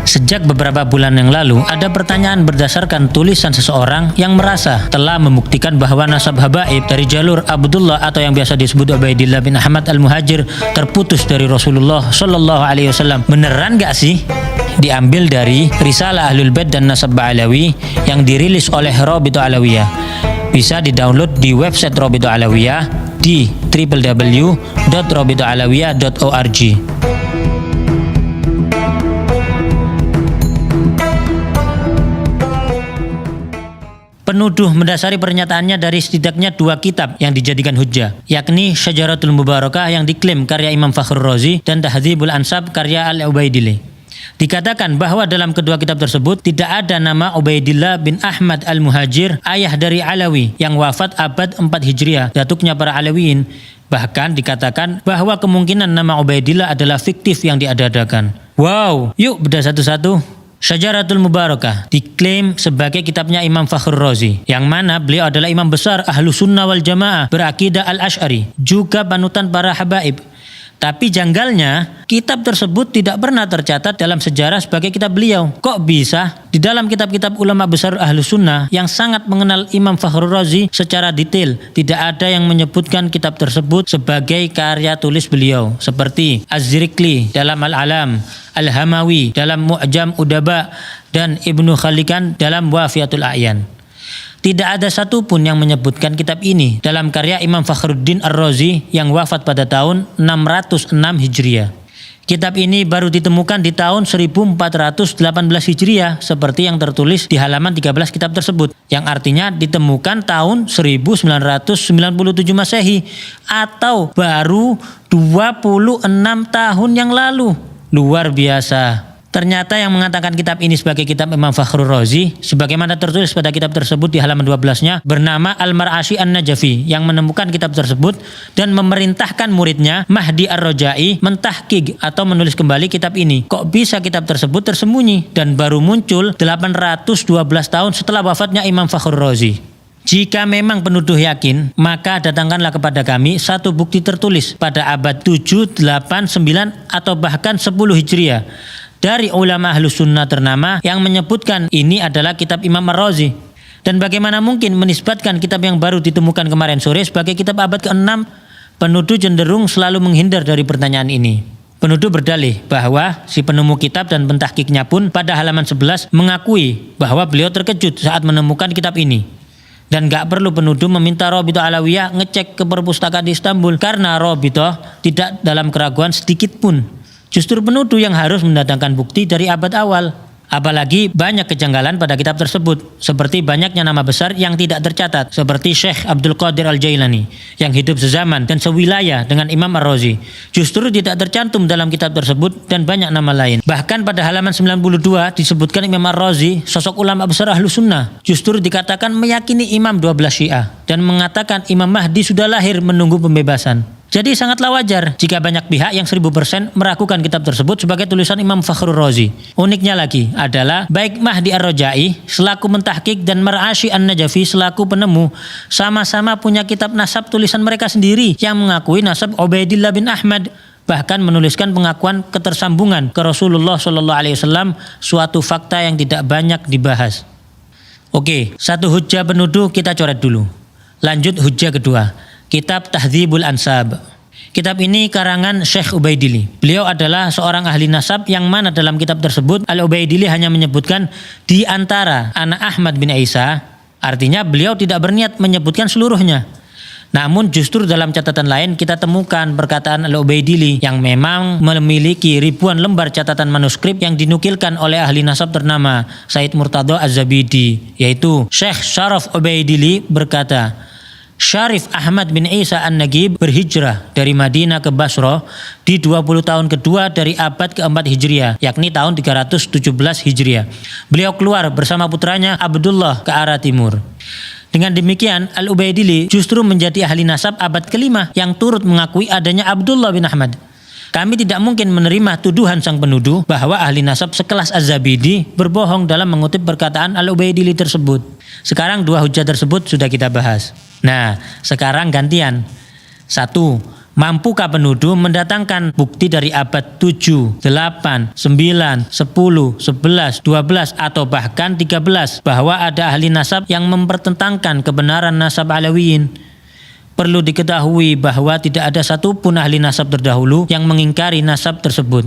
Sejak beberapa bulan yang lalu, ada pertanyaan berdasarkan tulisan seseorang yang merasa telah membuktikan bahwa nasab habaib dari jalur Abdullah atau yang biasa disebut Ubaidillah bin Ahmad al-Muhajir terputus dari Rasulullah Shallallahu Alaihi Wasallam. Beneran gak sih? Diambil dari Risalah Ahlul Bait dan Nasab Ba'alawi yang dirilis oleh Rabithah Alawiyah. Bisa didownload di website Rabithah Alawiyah di www.rabithahalawiyah.org. Penuduh mendasari pernyataannya dari setidaknya 2 kitab yang dijadikan hujjah, yakni Syajaratul Mubarakah yang diklaim karya Imam Fakhrur Razi dan Tahdzibul Ansab karya Al-Ubaidili. Dikatakan bahwa dalam kedua kitab tersebut tidak ada nama Ubaidillah bin Ahmad al-Muhajir, ayah dari Alawi yang wafat abad 4 Hijriah, datuknya para Alawiyin. Bahkan dikatakan bahwa kemungkinan nama Ubaidillah adalah fiktif yang diada-adakan. Wow, yuk bedah satu-satu. Syajaratul Mubarakah diklaim sebagai kitabnya Imam Fakhrur Razi, yang mana beliau adalah imam besar Ahlu Sunnah wal Jamaah berakidah Al-Asy'ari, juga panutan para habaib. Tapi janggalnya, kitab tersebut tidak pernah tercatat dalam sejarah sebagai kitab beliau. Kok bisa? Di dalam kitab-kitab ulama besar Ahlu Sunnah yang sangat mengenal Imam Fakhrur Razi secara detail, tidak ada yang menyebutkan kitab tersebut sebagai karya tulis beliau. Seperti Az-Zirikli dalam Al-Alam, Al-Hamawi dalam Mu'jam Udaba, dan Ibnu Khalikan dalam Wafiyatul A'yan. Tidak ada satupun yang menyebutkan kitab ini dalam karya Imam Fakhruddin Ar-Razi yang wafat pada tahun 606 Hijriah. Kitab ini baru ditemukan di tahun 1418 Hijriah seperti yang tertulis di halaman 13 kitab tersebut, yang artinya ditemukan tahun 1997 Masehi atau baru 26 tahun yang lalu. Luar biasa. Ternyata yang mengatakan kitab ini sebagai kitab Imam Fakhrur Razi, sebagaimana tertulis pada kitab tersebut di halaman 12-nya, bernama Al-Mar'ashi An-Najafi, yang menemukan kitab tersebut dan memerintahkan muridnya Mahdi Ar-Rajai mentahqiq atau menulis kembali kitab ini. Kok bisa kitab tersebut tersembunyi dan baru muncul 812 tahun setelah wafatnya Imam Fakhrur Razi? Jika memang penuduh yakin, maka datangkanlah kepada kami satu bukti tertulis pada abad 7, 8, 9 atau bahkan 10 Hijriah dari ulama Ahlus Sunnah ternama yang menyebutkan ini adalah kitab Imam Ar-Razi. Dan bagaimana mungkin menisbatkan kitab yang baru ditemukan kemarin sore sebagai kitab abad ke-6? Penuduh cenderung selalu menghindar dari pertanyaan ini. Penuduh berdalih bahwa si penemu kitab dan pentahqiqnya pun pada halaman 11 mengakui bahwa beliau terkejut saat menemukan kitab ini. Dan gak perlu penuduh meminta Rabithah Alawiyah ngecek ke perpustakaan di Istanbul, karena Rabithah tidak dalam keraguan sedikit pun. Justru penuduh yang harus mendatangkan bukti dari abad awal. Apalagi banyak kejanggalan pada kitab tersebut, seperti banyaknya nama besar yang tidak tercatat, seperti Syekh Abdul Qadir Al-Jailani yang hidup sezaman dan sewilayah dengan Imam Ar-Razi, justru tidak tercantum dalam kitab tersebut, dan banyak nama lain. Bahkan pada halaman 92 disebutkan Imam Ar-Razi, sosok ulama besar Ahlu Sunnah, justru dikatakan meyakini Imam 12 Syiah dan mengatakan Imam Mahdi sudah lahir menunggu pembebasan. Jadi sangatlah wajar jika banyak pihak yang 1000% meragukan kitab tersebut sebagai tulisan Imam Fakhrur Razi. Uniknya lagi adalah baik Mahdi Ar-Rajai selaku mentahqiq dan Mar'ashi An-Najafi selaku penemu sama-sama punya kitab nasab tulisan mereka sendiri yang mengakui nasab Ubaidillah bin Ahmad, bahkan menuliskan pengakuan ketersambungan ke Rasulullah Shallallahu Alaihi Wasallam, suatu fakta yang tidak banyak dibahas. Oke, satu hujjah penuduh kita coret dulu. Lanjut hujjah kedua. Kitab Tahdzibul Ansab. Kitab ini karangan Syekh Ubaidili. Beliau adalah seorang ahli nasab yang mana dalam kitab tersebut Al-Ubaidili hanya menyebutkan di antara anak Ahmad bin Isa. Artinya beliau tidak berniat menyebutkan seluruhnya. Namun justru dalam catatan lain kita temukan perkataan Al-Ubaidili yang memang memiliki ribuan lembar catatan manuskrip yang dinukilkan oleh ahli nasab ternama Said Murtadha Az-Zabidi, yaitu Syekh Syaraf Ubaidili berkata, Syarif Ahmad bin Isa An-Nagib berhijrah dari Madinah ke Basra di 20 tahun kedua dari abad ke-4 Hijriah, yakni tahun 317 Hijriah. Beliau keluar bersama putranya Abdullah ke arah timur. Dengan demikian, Al-Ubaidili justru menjadi ahli nasab abad ke-5 yang turut mengakui adanya Abdullah bin Ahmad. Kami tidak mungkin menerima tuduhan sang penuduh bahwa ahli nasab sekelas Az-Zabidi berbohong dalam mengutip perkataan Al-Ubaidili tersebut. Sekarang 2 hujjah tersebut sudah kita bahas. Nah, sekarang gantian. 1. Mampukah penuduh mendatangkan bukti dari abad 7, 8, 9, 10, 11, 12 atau bahkan 13 bahwa ada ahli nasab yang mempertentangkan kebenaran nasab Alawiyin? Perlu diketahui bahwa tidak ada satupun ahli nasab terdahulu yang mengingkari nasab tersebut.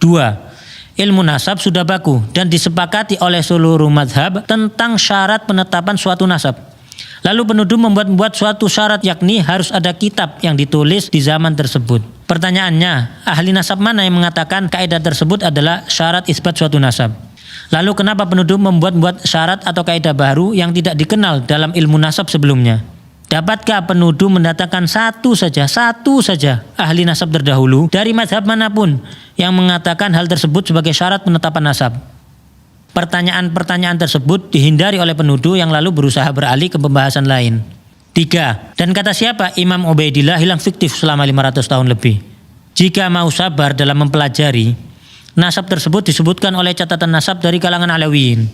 2. Ilmu nasab sudah baku dan disepakati oleh seluruh mazhab tentang syarat penetapan suatu nasab. Lalu penuduh membuat suatu syarat, yakni harus ada kitab yang ditulis di zaman tersebut. Pertanyaannya, ahli nasab mana yang mengatakan kaidah tersebut adalah syarat isbat suatu nasab? Lalu kenapa penuduh membuat syarat atau kaidah baru yang tidak dikenal dalam ilmu nasab sebelumnya? Dapatkah penuduh mendatangkan satu saja ahli nasab terdahulu dari mazhab manapun yang mengatakan hal tersebut sebagai syarat penetapan nasab? Pertanyaan-pertanyaan tersebut dihindari oleh penuduh yang lalu berusaha beralih ke pembahasan lain. 3. Dan kata siapa Imam Ubaidillah hilang fiktif selama 500 tahun lebih? Jika mau sabar dalam mempelajari, nasab tersebut disebutkan oleh catatan nasab dari kalangan Alawiyin.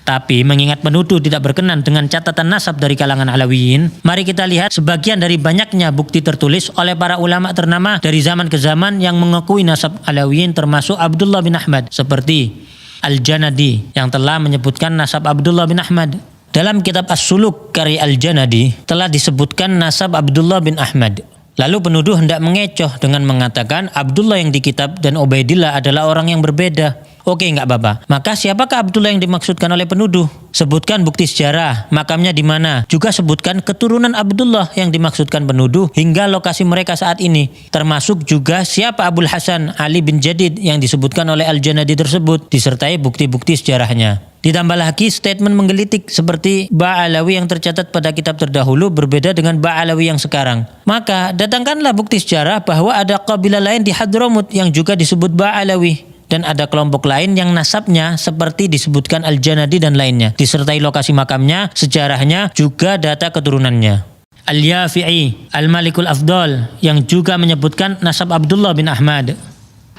Tapi mengingat penuduh tidak berkenan dengan catatan nasab dari kalangan Alawiyin, mari kita lihat sebagian dari banyaknya bukti tertulis oleh para ulama ternama dari zaman ke zaman yang mengakui nasab Alawiyin, termasuk Abdullah bin Ahmad, seperti Al-Janadi yang telah menyebutkan nasab Abdullah bin Ahmad. Dalam kitab As-Suluk karya Al-Janadi telah disebutkan nasab Abdullah bin Ahmad. Lalu penuduh hendak mengecoh dengan mengatakan Abdullah yang di kitab dan Ubaidillah adalah orang yang berbeda. Oke, enggak apa-apa. Maka siapakah Abdullah yang dimaksudkan oleh penuduh? Sebutkan bukti sejarah, makamnya di mana. Juga sebutkan keturunan Abdullah yang dimaksudkan penuduh hingga lokasi mereka saat ini. Termasuk juga siapa Abul Hasan Ali bin Jadid yang disebutkan oleh Al-Janadi tersebut, disertai bukti-bukti sejarahnya. Ditambah lagi statement menggelitik seperti Ba'alawi yang tercatat pada kitab terdahulu berbeda dengan Ba'alawi yang sekarang. Maka datangkanlah bukti sejarah bahwa ada kabilah lain di Hadramut yang juga disebut Ba'alawi. Dan ada kelompok lain yang nasabnya seperti disebutkan Al-Janadi dan lainnya, disertai lokasi makamnya, sejarahnya, juga data keturunannya. Al-Yafi'i, Al-Malikul Afdal yang juga menyebutkan nasab Abdullah bin Ahmad.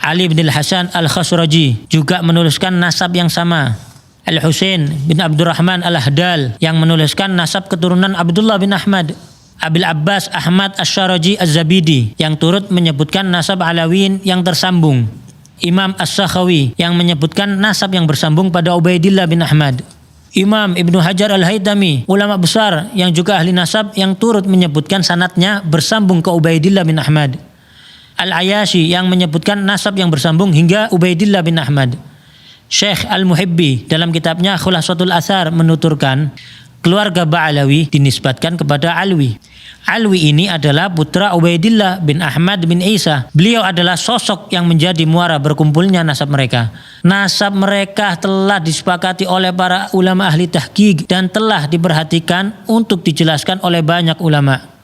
Ali bin Al-Hasan Al-Khasraji juga menuliskan nasab yang sama. Al-Husain bin Abdurrahman Al-Ahdal yang menuliskan nasab keturunan Abdullah bin Ahmad. Abil Abbas Ahmad Asy-Syaraji Az-Zabidi yang turut menyebutkan nasab Alawiyin yang tersambung. Imam As-Sakhawi yang menyebutkan nasab yang bersambung pada Ubaidillah bin Ahmad. Imam Ibnu Hajar Al-Haytami, ulama besar yang juga ahli nasab yang turut menyebutkan sanadnya bersambung ke Ubaidillah bin Ahmad. Al-Ayashi yang menyebutkan nasab yang bersambung hingga Ubaidillah bin Ahmad. Syekh Al-Muhibbi dalam kitabnya Khulasatul Athar menuturkan keluarga Ba'alawi dinisbatkan kepada Alwi. Alwi ini adalah putra Ubaidillah bin Ahmad bin Isa. Beliau adalah sosok yang menjadi muara berkumpulnya nasab mereka. Nasab mereka telah disepakati oleh para ulama ahli tahqiq dan telah diperhatikan untuk dijelaskan oleh banyak ulama.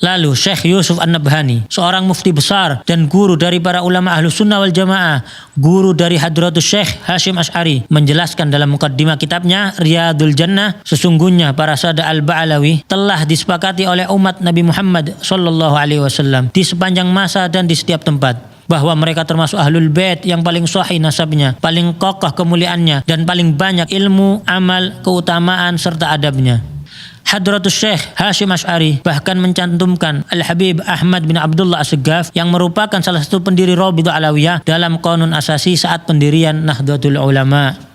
Lalu Syekh Yusuf An-Nabhani, seorang mufti besar dan guru dari para ulama Ahlus Sunnah wal Jamaah, guru dari Hadratus Syekh Hashim Asy'ari, menjelaskan dalam mukaddimah kitabnya Riyadul Jannah, sesungguhnya para sada al-Ba'alawi telah disepakati oleh umat Nabi Muhammad SAW di sepanjang masa dan di setiap tempat, bahwa mereka termasuk ahlul bait yang paling sahih nasabnya, paling kokoh kemuliaannya, dan paling banyak ilmu, amal, keutamaan, serta adabnya. Hadratus Syekh Hashim Asy'ari bahkan mencantumkan Al-Habib Ahmad bin Abdullah As-Segaf yang merupakan salah satu pendiri Rabithah Alawiyah dalam Qanun Asasi saat pendirian Nahdlatul Ulama.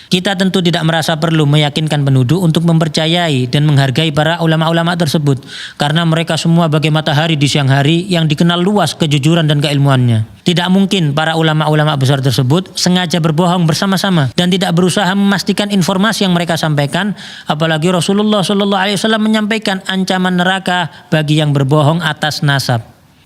Kita tentu tidak merasa perlu meyakinkan penuduh untuk mempercayai dan menghargai para ulama-ulama tersebut, karena mereka semua bagai matahari di siang hari yang dikenal luas kejujuran dan keilmuannya. Tidak mungkin para ulama-ulama besar tersebut sengaja berbohong bersama-sama dan tidak berusaha memastikan informasi yang mereka sampaikan, apalagi Rasulullah SAW menyampaikan ancaman neraka bagi yang berbohong atas nasab.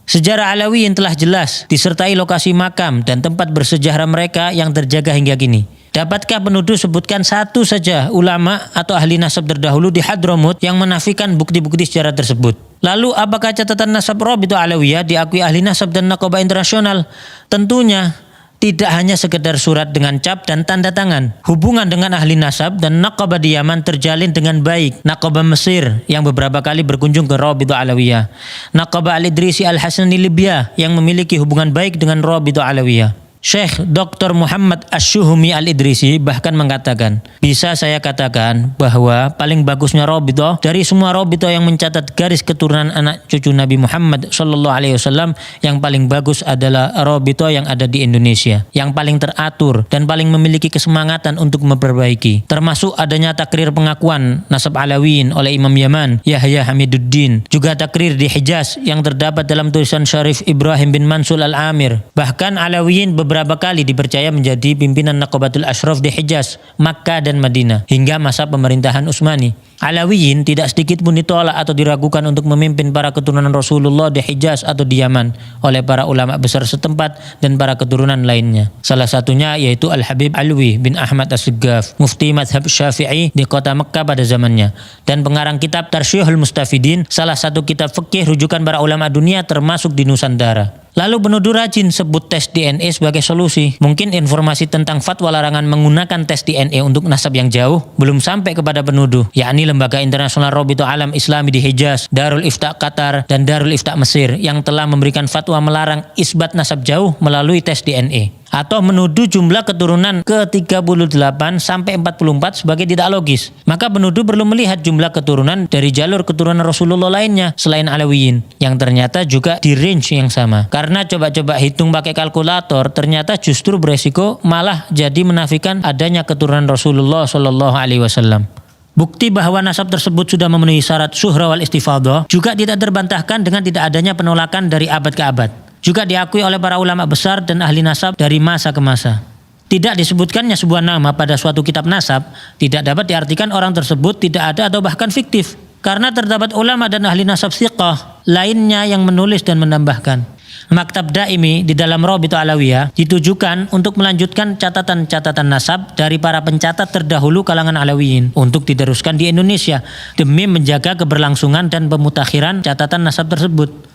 Sejarah Alawiyin telah jelas disertai lokasi makam dan tempat bersejarah mereka yang terjaga hingga kini. Dapatkah penuduh sebutkan satu saja ulama atau ahli nasab terdahulu di Hadramut yang menafikan bukti-bukti sejarah tersebut? Lalu apakah catatan nasab Rabithah Alawiyah diakui ahli nasab dan nakobah internasional? Tentunya tidak hanya sekedar surat dengan cap dan tanda tangan. Hubungan dengan ahli nasab dan nakobah di Yaman terjalin dengan baik. Nakobah Mesir yang beberapa kali berkunjung ke Rabithah Alawiyah. Nakobah Al-Idrisi Al-Hasani Libya yang memiliki hubungan baik dengan Rabithah Alawiyah. Syekh Dr. Muhammad Asy-Syuhumi Al-Idrisi bahkan mengatakan, bisa saya katakan bahwa paling bagusnya Rabithah dari semua Rabithah yang mencatat garis keturunan anak cucu Nabi Muhammad SAW, yang paling bagus adalah Rabithah yang ada di Indonesia, yang paling teratur dan paling memiliki kesemangatan untuk memperbaiki, termasuk adanya takrir pengakuan nasab Alawiyin oleh Imam Yaman Yahya Hamiduddin, juga takrir di Hijaz yang terdapat dalam tulisan Syarif Ibrahim bin Mansur Al-Amir. Bahkan Alawiyin beberapa kali dipercaya menjadi pimpinan Naqabatul Ashraf di Hijaz, Makkah dan Madinah hingga masa pemerintahan Utsmani. Alawiyin tidak sedikit pun ditolak atau diragukan untuk memimpin para keturunan Rasulullah di Hijaz atau di Yaman oleh para ulama besar setempat dan para keturunan lainnya. Salah satunya yaitu Al-Habib Alwi bin Ahmad As-Siggaf, mufti madhab Syafi'i di kota Mekkah pada zamannya, dan pengarang kitab Tarsyihul Mustafidin, salah satu kitab fikih rujukan para ulama dunia termasuk di Nusantara. Lalu penuduh rajin sebut tes DNA sebagai solusi. Mungkin informasi tentang fatwa larangan menggunakan tes DNA untuk nasab yang jauh belum sampai kepada penuduh, yakni Lembaga Internasional Rabithah Alam Islami di Hijaz, Darul Ifta Qatar, dan Darul Ifta Mesir yang telah memberikan fatwa melarang isbat nasab jauh melalui tes DNA. Atau menuduh jumlah keturunan ke-38 sampai 44 sebagai tidak logis. Maka penuduh perlu melihat jumlah keturunan dari jalur keturunan Rasulullah lainnya selain Alawiyin, yang ternyata juga di range yang sama. Karena coba-coba hitung pakai kalkulator, ternyata justru beresiko malah jadi menafikan adanya keturunan Rasulullah SAW. Bukti bahwa nasab tersebut sudah memenuhi syarat syuhrah wal istifadhah juga tidak terbantahkan dengan tidak adanya penolakan dari abad ke abad. Juga diakui oleh para ulama besar dan ahli nasab dari masa ke masa. Tidak disebutkannya sebuah nama pada suatu kitab nasab tidak dapat diartikan orang tersebut tidak ada atau bahkan fiktif, karena terdapat ulama dan ahli nasab thiqah lainnya yang menulis dan menambahkan. Maktab Daimi di dalam Rabithah Alawiyah ditujukan untuk melanjutkan catatan-catatan nasab dari para pencatat terdahulu kalangan Alawiyin untuk diteruskan di Indonesia demi menjaga keberlangsungan dan pemutakhiran catatan nasab tersebut.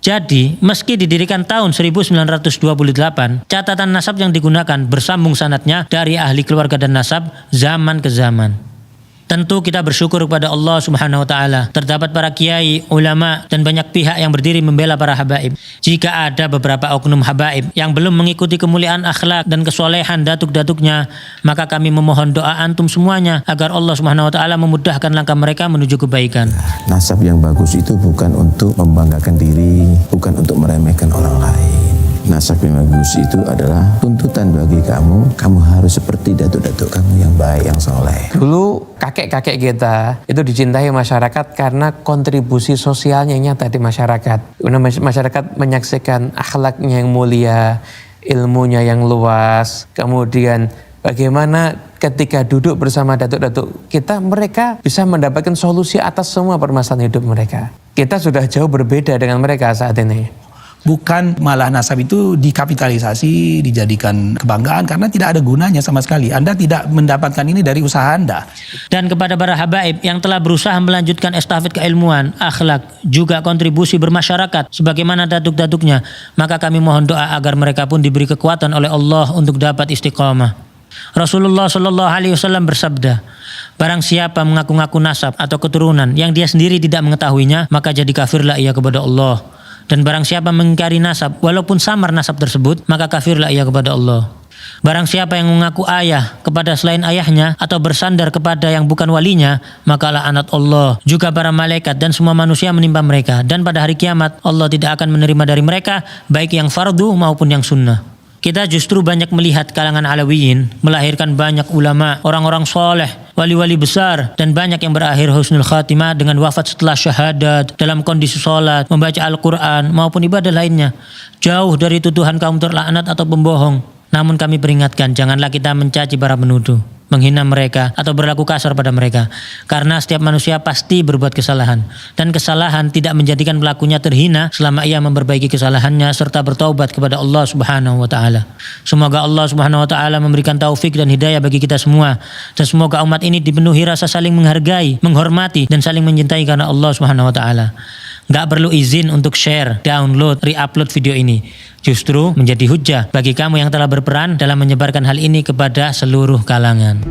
Jadi, meski didirikan tahun 1928, catatan nasab yang digunakan bersambung sanadnya dari ahli keluarga dan nasab zaman ke zaman. Tentu kita bersyukur kepada Allah Subhanahu wa taala. Terdapat para kiai, ulama dan banyak pihak yang berdiri membela para habaib. Jika ada beberapa oknum habaib yang belum mengikuti kemuliaan akhlak dan kesolehan datuk-datuknya, maka kami memohon doa antum semuanya agar Allah Subhanahu wa taala memudahkan langkah mereka menuju kebaikan. Nasab yang bagus itu bukan untuk membanggakan diri, bukan untuk meremehkan orang lain. Nasab yang bagus itu adalah tuntutan bagi kamu. Kamu harus seperti datuk-datuk kamu yang baik, yang soleh. Dulu kakek-kakek kita itu dicintai masyarakat karena kontribusi sosialnya nyata di masyarakat. Masyarakat menyaksikan akhlaknya yang mulia, ilmunya yang luas. Kemudian bagaimana ketika duduk bersama datuk-datuk kita, mereka bisa mendapatkan solusi atas semua permasalahan hidup mereka. Kita sudah jauh berbeda dengan mereka saat ini. Bukan malah nasab itu dikapitalisasi, dijadikan kebanggaan karena tidak ada gunanya sama sekali. Anda tidak mendapatkan ini dari usaha Anda. Dan kepada para habaib yang telah berusaha melanjutkan estafet keilmuan, akhlak, juga kontribusi bermasyarakat sebagaimana datuk-datuknya, maka kami mohon doa agar mereka pun diberi kekuatan oleh Allah untuk dapat istiqamah. Rasulullah SAW bersabda, barang siapa mengaku-ngaku nasab atau keturunan yang dia sendiri tidak mengetahuinya, maka jadi kafirlah ia kepada Allah. Dan barang siapa mengingkari nasab walaupun samar nasab tersebut, maka kafirlah ia kepada Allah. Barang siapa yang mengaku ayah kepada selain ayahnya atau bersandar kepada yang bukan walinya, maka laknat Allah, juga para malaikat dan semua manusia menimpa mereka, dan pada hari kiamat Allah tidak akan menerima dari mereka baik yang fardu maupun yang sunnah. Kita justru banyak melihat kalangan Alawiyin melahirkan banyak ulama, orang-orang soleh, wali-wali besar, dan banyak yang berakhir husnul khatimah dengan wafat setelah syahadat, dalam kondisi sholat, membaca Al-Quran, maupun ibadah lainnya. Jauh dari tuduhan kaum terlaknat atau pembohong. Namun kami peringatkan, janganlah kita mencaci para penuduh, menghina mereka, atau berlaku kasar pada mereka. Karena setiap manusia pasti berbuat kesalahan. Dan kesalahan tidak menjadikan pelakunya terhina selama ia memperbaiki kesalahannya serta bertaubat kepada Allah Subhanahu wa taala. Semoga Allah Subhanahu wa taala memberikan taufik dan hidayah bagi kita semua. Dan semoga umat ini dipenuhi rasa saling menghargai, menghormati, dan saling mencintai karena Allah Subhanahu wa taala. Gak perlu izin untuk share, download, re-upload video ini. Justru menjadi hujah bagi kamu yang telah berperan dalam menyebarkan hal ini kepada seluruh kalangan.